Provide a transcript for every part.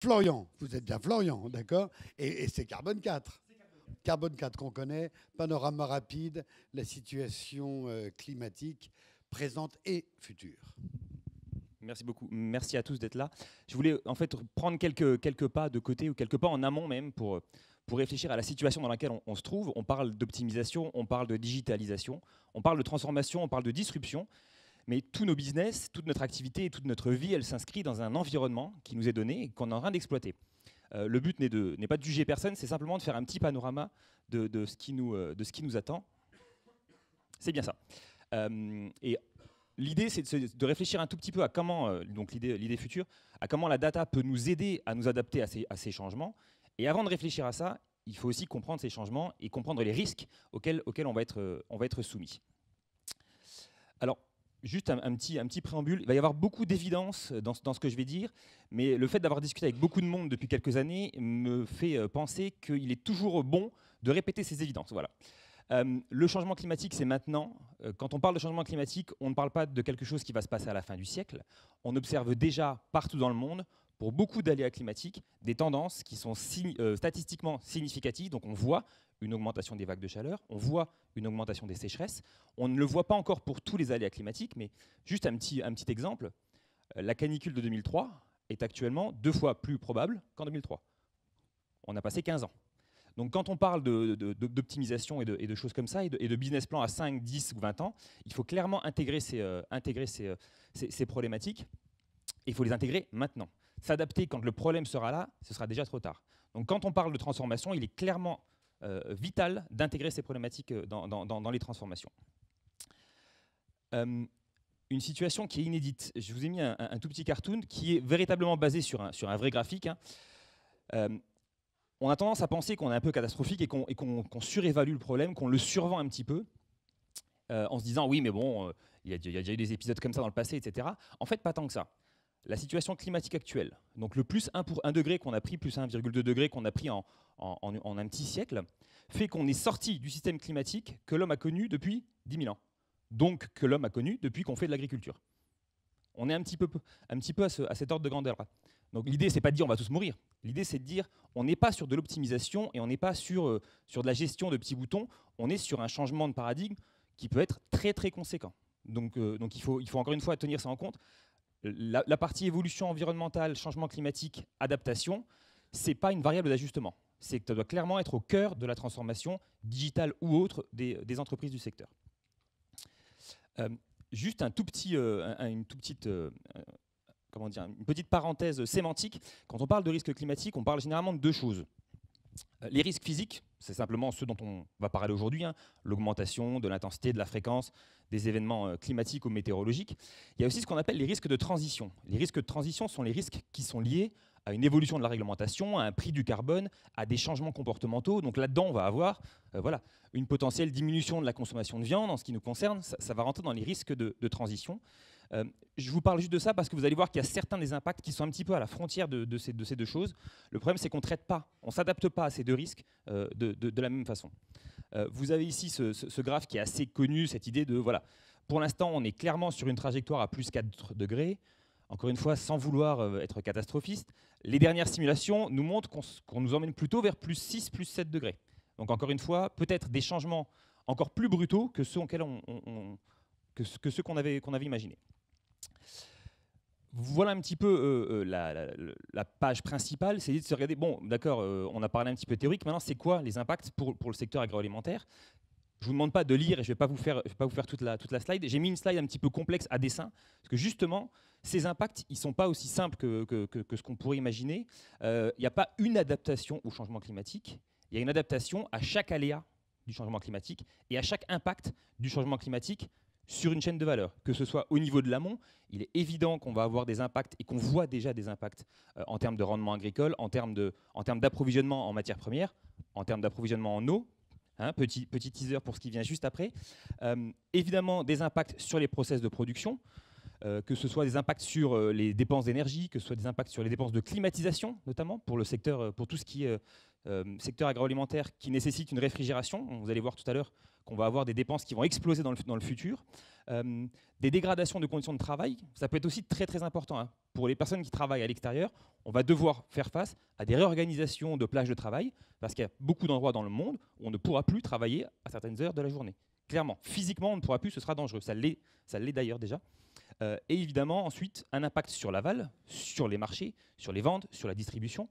Florian, vous êtes bien Florian, d'accord? Et c'est Carbone 4. Carbone 4 qu'on connaît, panorama rapide, la situation climatique présente et future. Merci beaucoup. Merci à tous d'être là. Je voulais en fait prendre quelques pas de côté ou quelques pas en amont même pour réfléchir à la situation dans laquelle on se trouve. On parle d'optimisation, on parle de digitalisation, on parle de transformation, on parle de disruption. Mais tous nos business, toute notre activité et toute notre vie, elle s'inscrit dans un environnement qui nous est donné et qu'on est en train d'exploiter. Le but n'est pas de juger personne, c'est simplement de faire un petit panorama de ce qui nous attend. C'est bien ça. Et l'idée, c'est de réfléchir un tout petit peu à comment, donc l'idée future, à comment la data peut nous aider à nous adapter à ces changements. Et avant de réfléchir à ça, il faut aussi comprendre ces changements et comprendre les risques auxquels on va être soumis. Alors, juste un petit préambule, il va y avoir beaucoup d'évidence dans ce que je vais dire, mais le fait d'avoir discuté avec beaucoup de monde depuis quelques années me fait penser qu'il est toujours bon de répéter ces évidences. Voilà. Le changement climatique, c'est maintenant. Quand on parle de changement climatique, on ne parle pas de quelque chose qui va se passer à la fin du siècle. On observe déjà partout dans le monde, pour beaucoup d'aléas climatiques, des tendances qui sont statistiquement significatives. Donc on voit une augmentation des vagues de chaleur, on voit une augmentation des sécheresses. On ne le voit pas encore pour tous les aléas climatiques, mais juste un petit exemple. La canicule de 2003 est actuellement 2 fois plus probable qu'en 2003. On a passé 15 ans. Donc quand on parle d'optimisation et de choses comme ça, et de business plan à 5, 10 ou 20 ans, il faut clairement intégrer ces problématiques. Il faut les intégrer maintenant. S'adapter quand le problème sera là, ce sera déjà trop tard. Donc quand on parle de transformation, il est clairement vital d'intégrer ces problématiques dans les transformations. Une situation qui est inédite. Je vous ai mis un tout petit cartoon qui est véritablement basé sur un vrai graphique. On a tendance à penser qu'on est un peu catastrophique et qu'on surévalue le problème, qu'on le survend un petit peu, en se disant oui, mais bon, il y a déjà eu des épisodes comme ça dans le passé, etc. En fait, pas tant que ça. La situation climatique actuelle, donc le plus 1 degré qu'on a pris, plus 1,2 degré qu'on a pris en un petit siècle, fait qu'on est sorti du système climatique que l'homme a connu depuis 10 000 ans. Donc que l'homme a connu depuis qu'on fait de l'agriculture. On est un petit peu à cet ordre de grandeur-là. Donc l'idée, c'est pas de dire on va tous mourir. L'idée, c'est de dire on n'est pas sur de l'optimisation et on n'est pas sur de la gestion de petits boutons. On est sur un changement de paradigme qui peut être très très conséquent. Donc il faut encore une fois tenir ça en compte. La partie évolution environnementale, changement climatique, adaptation, c'est pas une variable d'ajustement. C'est que ça doit clairement être au cœur de la transformation digitale ou autre des entreprises du secteur. Juste une petite parenthèse sémantique. Quand on parle de risque climatique, on parle généralement de 2 choses. Les risques physiques, c'est simplement ceux dont on va parler aujourd'hui, l'augmentation de l'intensité, de la fréquence des événements climatiques ou météorologiques. Il y a aussi ce qu'on appelle les risques de transition. Les risques de transition sont les risques qui sont liés à une évolution de la réglementation, à un prix du carbone, à des changements comportementaux. Donc là-dedans, on va avoir une potentielle diminution de la consommation de viande en ce qui nous concerne. Ça va rentrer dans les risques de transition. Je vous parle juste de ça parce que vous allez voir qu'il y a certains des impacts qui sont un petit peu à la frontière de ces 2 choses. Le problème, c'est qu'on ne traite pas, on ne s'adapte pas à ces 2 risques de la même façon. Vous avez ici ce graphe qui est assez connu, cette idée de, voilà, pour l'instant, on est clairement sur une trajectoire à plus 4 degrés. Encore une fois, sans vouloir être catastrophiste, les dernières simulations nous montrent qu'on nous emmène plutôt vers plus 6, plus 7 degrés. Donc encore une fois, peut-être des changements encore plus brutaux que ceux qu'on avait imaginés. Voilà un petit peu la page principale, c'est de se regarder, bon d'accord, on a parlé un petit peu théorique, maintenant c'est quoi les impacts pour le secteur agroalimentaire? Je ne vous demande pas de lire et je ne vais pas vous faire toute la slide. J'ai mis une slide un petit peu complexe à dessin, parce que justement, ces impacts, ils ne sont pas aussi simples que ce qu'on pourrait imaginer. Il n'y a pas une adaptation au changement climatique, il y a une adaptation à chaque aléa du changement climatique et à chaque impact du changement climatique sur une chaîne de valeur, que ce soit au niveau de l'amont. Il est évident qu'on va avoir des impacts et qu'on voit déjà des impacts en termes de rendement agricole, en termes d'approvisionnement en matières premières, en termes d'approvisionnement en eau. Petit teaser pour ce qui vient juste après. Évidemment, des impacts sur les process de production, que ce soit des impacts sur les dépenses d'énergie, que ce soit des impacts sur les dépenses de climatisation, notamment pour le secteur, pour tout ce qui est secteur agroalimentaire qui nécessite une réfrigération. Vous allez voir tout à l'heure qu'on va avoir des dépenses qui vont exploser dans le futur. Des dégradations de conditions de travail, ça peut être aussi très très important, hein. Pour les personnes qui travaillent à l'extérieur, on va devoir faire face à des réorganisations de plages de travail, parce qu'il y a beaucoup d'endroits dans le monde où on ne pourra plus travailler à certaines heures de la journée. Clairement, physiquement, on ne pourra plus, ce sera dangereux. Ça l'est d'ailleurs déjà. Et évidemment, ensuite, un impact sur l'aval, sur les marchés, sur les ventes, sur la distribution.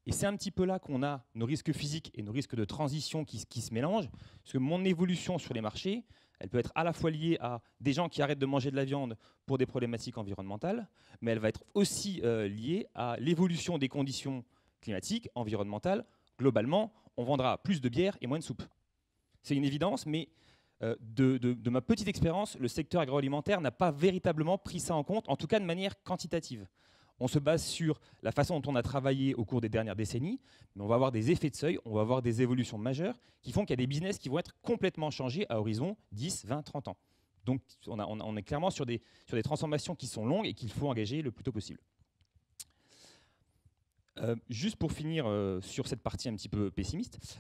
Et c'est un petit peu là qu'on a nos risques physiques et nos risques de transition qui se mélangent. Parce que mon évolution sur les marchés, elle peut être à la fois liée à des gens qui arrêtent de manger de la viande pour des problématiques environnementales, mais elle va être aussi liée à l'évolution des conditions climatiques, environnementales. Globalement, on vendra plus de bière et moins de soupe. C'est une évidence, mais de ma petite expérience, le secteur agroalimentaire n'a pas véritablement pris ça en compte, en tout cas de manière quantitative. On se base sur la façon dont on a travaillé au cours des dernières décennies, mais on va avoir des effets de seuil, on va avoir des évolutions majeures qui font qu'il y a des business qui vont être complètement changés à horizon 10, 20, 30 ans. Donc on est clairement sur des transformations qui sont longues et qu'il faut engager le plus tôt possible. Juste pour finir sur cette partie un petit peu pessimiste,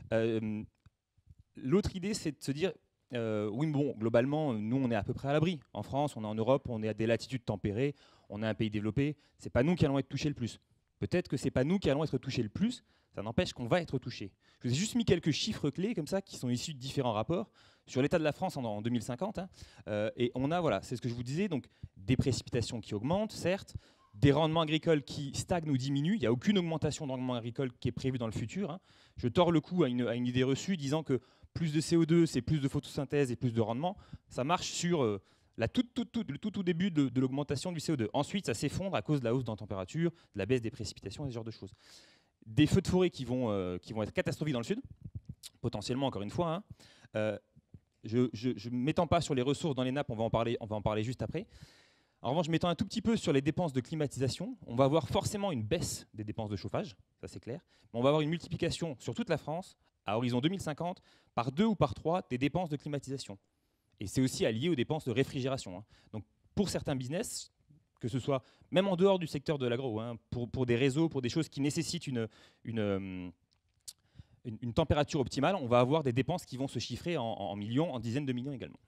l'autre idée c'est de se dire oui, bon, globalement, nous, on est à peu près à l'abri. En France, on est en Europe, on est à des latitudes tempérées, on est un pays développé. Ce n'est pas nous qui allons être touchés le plus. Peut-être que ce n'est pas nous qui allons être touchés le plus, ça n'empêche qu'on va être touchés. Je vous ai juste mis quelques chiffres clés comme ça qui sont issus de différents rapports sur l'état de la France en 2050. Hein. Et on a, voilà, c'est ce que je vous disais, donc des précipitations qui augmentent, certes, des rendements agricoles qui stagnent ou diminuent. Il n'y a aucune augmentation de rendement agricole qui est prévue dans le futur. Hein. Je tords le cou à une idée reçue disant que plus de CO2, c'est plus de photosynthèse et plus de rendement. Ça marche sur le tout début de l'augmentation du CO2. Ensuite, ça s'effondre à cause de la hausse de la température, de la baisse des précipitations et ce genre de choses. Des feux de forêt qui vont être catastrophiques dans le sud, potentiellement, encore une fois. Hein. Je ne m'étends pas sur les ressources dans les nappes, on va en parler juste après. En revanche, je m'étends un tout petit peu sur les dépenses de climatisation. On va avoir forcément une baisse des dépenses de chauffage, ça c'est clair. Mais on va avoir une multiplication sur toute la France, à horizon 2050, par 2 ou par 3 des dépenses de climatisation. Et c'est aussi lié aux dépenses de réfrigération. Hein. Donc pour certains business, que ce soit même en dehors du secteur de l'agro, hein, pour des réseaux, pour des choses qui nécessitent une température optimale, on va avoir des dépenses qui vont se chiffrer en millions, en dizaines de millions également.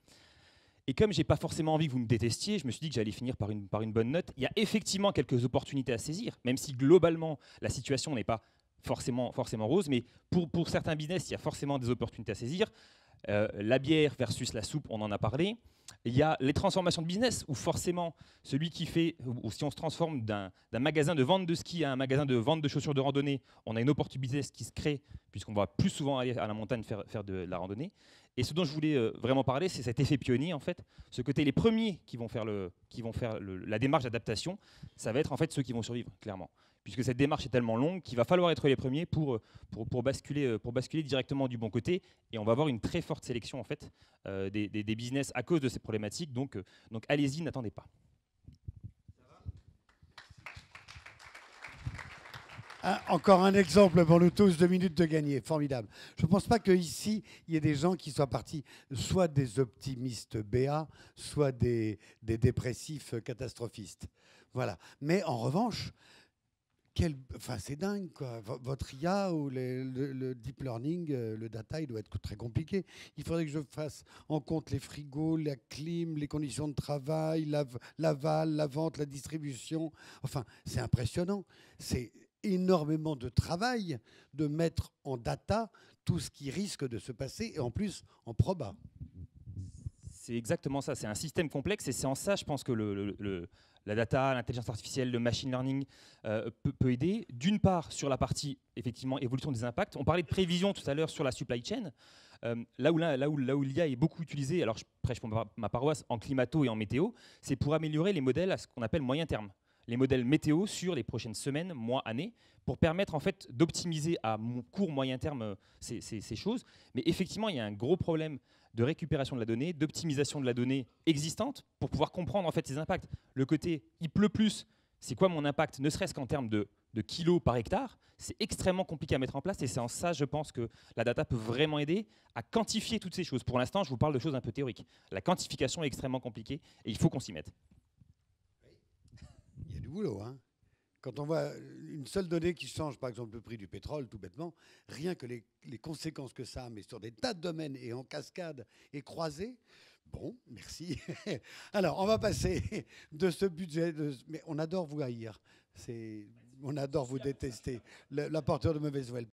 Et comme je n'ai pas forcément envie que vous me détestiez, je me suis dit que j'allais finir par une bonne note. Il y a effectivement quelques opportunités à saisir, même si globalement la situation n'est pas forcément rose, mais pour certains business, il y a forcément des opportunités à saisir. La bière versus la soupe, on en a parlé. Il y a les transformations de business, où forcément, celui qui fait, ou si on se transforme d'un magasin de vente de ski à un magasin de vente de chaussures de randonnée, on a une opportunité qui se crée, puisqu'on va plus souvent aller à la montagne faire de la randonnée. Et ce dont je voulais vraiment parler, c'est cet effet pionnier, en fait. Ce côté, les premiers qui vont faire la démarche d'adaptation, ça va être en fait ceux qui vont survivre, clairement. Puisque cette démarche est tellement longue qu'il va falloir être les premiers pour basculer directement du bon côté. Et on va avoir une très forte sélection en fait, des business à cause de ces problématiques. Donc allez-y, n'attendez pas. Encore un exemple pour nous tous, 2 minutes de gagner, formidable. Je ne pense pas qu'ici, il y ait des gens qui soient partis soit des optimistes BA, soit des dépressifs catastrophistes. Voilà. Mais en revanche, c'est dingue, quoi. Votre IA ou le deep learning, le data, il doit être très compliqué. Il faudrait que je fasse en compte les frigos, la clim, les conditions de travail, l'aval, la vente, la distribution. Enfin, c'est impressionnant. C'est énormément de travail de mettre en data tout ce qui risque de se passer, et en plus en proba. C'est exactement ça. C'est un système complexe, et c'est en ça, je pense que la data, l'intelligence artificielle, le machine learning peut aider. D'une part, sur la partie, effectivement, évolution des impacts. On parlait de prévision tout à l'heure sur la supply chain. Là où l'IA est beaucoup utilisée, alors je prêche pour ma paroisse, en climato et en météo, c'est pour améliorer les modèles à ce qu'on appelle moyen terme. Les modèles météo sur les prochaines semaines, mois, années, pour permettre en fait d'optimiser à court, moyen terme ces choses. Mais effectivement, il y a un gros problème de récupération de la donnée, d'optimisation de la donnée existante pour pouvoir comprendre en fait ses impacts. Le côté il pleut plus, c'est quoi mon impact, ne serait-ce qu'en termes de kilos par hectare, c'est extrêmement compliqué à mettre en place, et c'est en ça, je pense, que la data peut vraiment aider à quantifier toutes ces choses. Pour l'instant, je vous parle de choses un peu théoriques. La quantification est extrêmement compliquée et il faut qu'on s'y mette. Il y a du boulot, hein. Quand on voit une seule donnée qui change, par exemple le prix du pétrole, tout bêtement, rien que les conséquences que ça a, mais sur des tas de domaines et en cascade et croisés, Bon, merci. Alors, on va passer de ce budget. Mais on adore vous haïr. On adore vous détester. L'apporteur de mauvaises nouvelles.